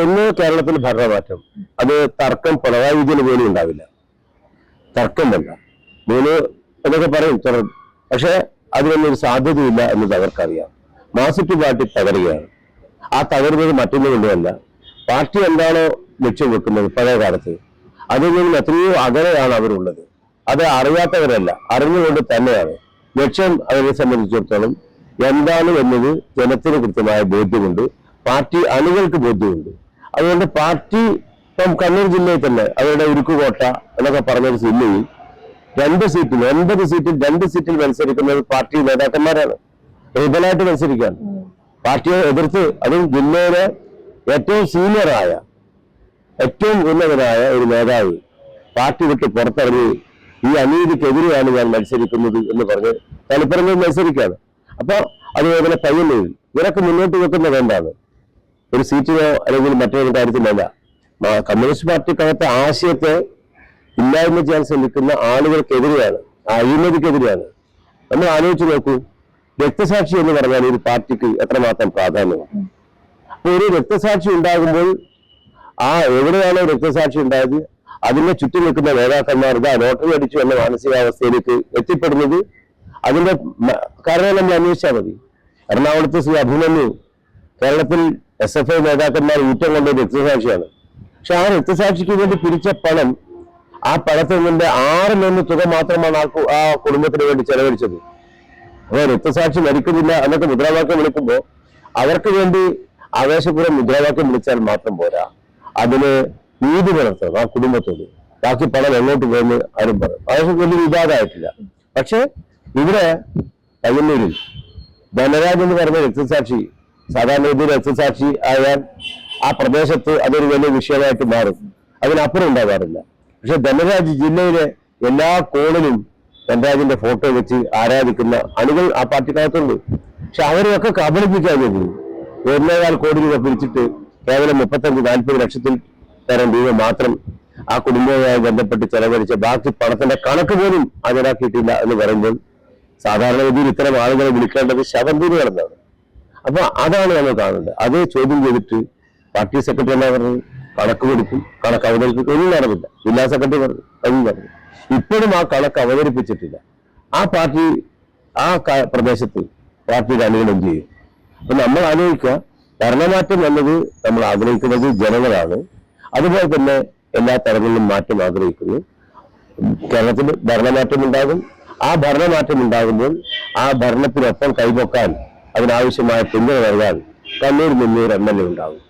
ഒന്ന് കേരളത്തിൽ ഭരണമാറ്റം, അത് തർക്കം പിണറായി വിജയന് പോലും ഉണ്ടാവില്ല. തർക്കം വേണ്ട, 3 എന്നൊക്കെ പറയും പക്ഷെ അതിനൊന്നും ഒരു സാധ്യതയില്ല എന്നത് അവർക്കറിയാം. മാർക്സിസ്റ്റ് പാർട്ടി തകരുകയാണ്. ആ തകരുന്നത് മറ്റൊന്നും കൊണ്ടുമല്ല, പാർട്ടി എന്താണോ ലക്ഷ്യം വെക്കുന്നത് പഴയ കാലത്ത് അതിൽ നിന്നും എത്രയോ അകലെയാണ് അവരുള്ളത്. അത് അറിയാത്തവരല്ല, അറിഞ്ഞുകൊണ്ട് തന്നെയാണ്. ലക്ഷ്യം അവരെ സംബന്ധിച്ചിടത്തോളം എന്താണ് എന്നത് ജനത്തിന് കൃത്യമായ ബോധ്യമുണ്ട്, പാർട്ടി അണികൾക്ക് ബോധ്യമുണ്ട്. അതുകൊണ്ട് പാർട്ടി ഇപ്പം കണ്ണൂർ ജില്ലയിൽ തന്നെ അവരുടെ ഉരുക്കുകോട്ട എന്നൊക്കെ പറഞ്ഞൊരു ജില്ലയിൽ 2 സീറ്റിൽ 9 സീറ്റിൽ 2 സീറ്റിൽ മത്സരിക്കുന്നത് പാർട്ടി നേതാക്കന്മാരാണ്. റിബലായിട്ട് മത്സരിക്കാൻ പാർട്ടിയെ എതിർത്ത്, അതും ജില്ലയിലെ ഏറ്റവും സീനിയറായ ഏറ്റവും ഉന്നതനായ ഒരു നേതാവ് പാർട്ടി വിട്ട് പുറത്തിറങ്ങി ഈ അനീതിക്കെതിരെയാണ് ഞാൻ മത്സരിക്കുന്നത് എന്ന് പറഞ്ഞ് തളിപ്പറമ്പിൽ മത്സരിക്കുകയാണ്. അപ്പൊ അതുപോലെ പയ്യന്നൂരിൽ ഇവരൊക്കെ മുന്നോട്ട് വെക്കുന്ന വേണ്ടാണ് ഒരു സീറ്റിനോ അല്ലെങ്കിൽ മറ്റൊരു കാര്യത്തിലല്ല. കമ്മ്യൂണിസ്റ്റ് പാർട്ടിക്കകത്തെ ആശയത്തെ ഇല്ലായ്മ ചെയ്യാൻ ശ്രമിക്കുന്ന ആളുകൾക്കെതിരെയാണ്, അഴിമതിക്കെതിരെയാണ്. നമ്മൾ ആലോചിച്ച് നോക്കൂ, രക്തസാക്ഷി എന്ന് പറഞ്ഞാൽ ഒരു പാർട്ടിക്ക് എത്രമാത്രം പ്രാധാന്യമാണ്. അപ്പൊ ഒരു രക്തസാക്ഷി ഉണ്ടാകുമ്പോൾ എവിടെയാണോ രക്തസാക്ഷി ഉണ്ടായത് അതിനെ ചുറ്റി നിൽക്കുന്ന നേതാക്കന്മാർ ലോട്ടറി അടിച്ചു എന്ന മാനസികാവസ്ഥയിലേക്ക് എത്തിപ്പെടുന്നത്. അതിന്റെ കാരണം നമ്മൾ അന്വേഷിച്ചാൽ മതി. എറണാകുളത്ത് ശ്രീ അഭിമന്യു കേരളത്തിൽ SFI നേതാക്കന്മാർ ഊറ്റം കൊണ്ട രക്തസാക്ഷിയാണ്. പക്ഷെ ആ രക്തസാക്ഷിക്ക് വേണ്ടി പിരിച്ച പണം, ആ പണത്തിൽ നിന്റെ 6 തുക മാത്രമാണ് ആ കുടുംബത്തിന് വേണ്ടി ചെലവഴിച്ചത്. അപ്പൊ രക്തസാക്ഷി മരിക്കുന്നില്ല എന്നൊക്കെ മുദ്രാവാക്യം വിളിക്കുമ്പോൾ അവർക്ക് വേണ്ടി ആവേശപൂർവ്വം മുദ്രാവാക്യം വിളിച്ചാൽ മാത്രം പോരാ, അതിന് നീതി പുലർത്തണം ആ കുടുംബത്തോട്. ബാക്കി പണം എങ്ങോട്ട് പോയെന്ന് ആരും പറയും. ആവേശം വലിയ വിവാദമായിട്ടില്ല. പക്ഷെ ഇവിടെ പയ്യന്നൂരിൽ ധനരാജ് എന്ന് പറഞ്ഞ രക്തസാക്ഷി, സാധാരണ രീതിയിൽ രക്തസാക്ഷി ആയാൽ ആ പ്രദേശത്ത് അതൊരു വലിയ വിഷയമായിട്ട് മാറും, അതിനപ്പുറം ഉണ്ടാകാറില്ല. പക്ഷെ ധനരാജ് ജില്ലയിലെ എല്ലാ കോണിലും ധനരാജിന്റെ ഫോട്ടോ വെച്ച് ആരാധിക്കുന്ന അണികൾ ആ പാർട്ടിക്കകത്തുണ്ട്. പക്ഷെ അവരെയൊക്കെ കബളിപ്പിക്കാൻ വേണ്ടി 1.25 കോടി രൂപ പിരിച്ചിട്ട് കേവലം 35-40 ലക്ഷത്തിൽ തരം രൂപ മാത്രം ആ കുടുംബവുമായി ബന്ധപ്പെട്ട് ചെലവഴിച്ച ബാക്കി പണത്തിന്റെ കണക്ക് പോലും ഹാജരാക്കിയിട്ടില്ല എന്ന് പറയുമ്പോൾ സാധാരണഗതിയിൽ ഇത്തരം ആളുകളെ വിളിക്കേണ്ടത് ശവന്തീരുകളെന്നാണ്. അപ്പൊ അതാണ് നമ്മൾ കാണേണ്ടത്. അത് ചോദ്യം ചെയ്തിട്ട് പാർട്ടി സെക്രട്ടറി എന്നാ പറഞ്ഞത് കണക്ക് കൊടുക്കും, കണക്ക് അവതരിപ്പിക്കും, ഒന്നും നടന്നില്ല. ജില്ലാ സെക്രട്ടറി പറഞ്ഞു, ഒന്നും പറഞ്ഞു. ഇപ്പോഴും ആ കണക്ക് അവതരിപ്പിച്ചിട്ടില്ല. ആ പാർട്ടി ആ പ്രദേശത്ത് പാർട്ടിയുടെ അണികൾ എന്ത് ചെയ്യും? അപ്പൊ നമ്മൾ ആലോചിക്കുക, ഭരണമാറ്റം എന്നത് നമ്മൾ ആഗ്രഹിക്കുന്നത് ജനങ്ങളാണ്. അതുപോലെ തന്നെ എല്ലാ തരങ്ങളിലും മാറ്റം ആഗ്രഹിക്കുന്നു. കേരളത്തിൽ ഭരണമാറ്റം ഉണ്ടാകും. ആ ഭരണമാറ്റം ഉണ്ടാകുമ്പോൾ ആ ഭരണത്തിനൊപ്പം കൈപൊക്കാൻ അതിനാവശ്യമായ പിന്തുണ നൽകാൻ കണ്ണൂർ മുന്നൂർ MLA ഉണ്ടാകും.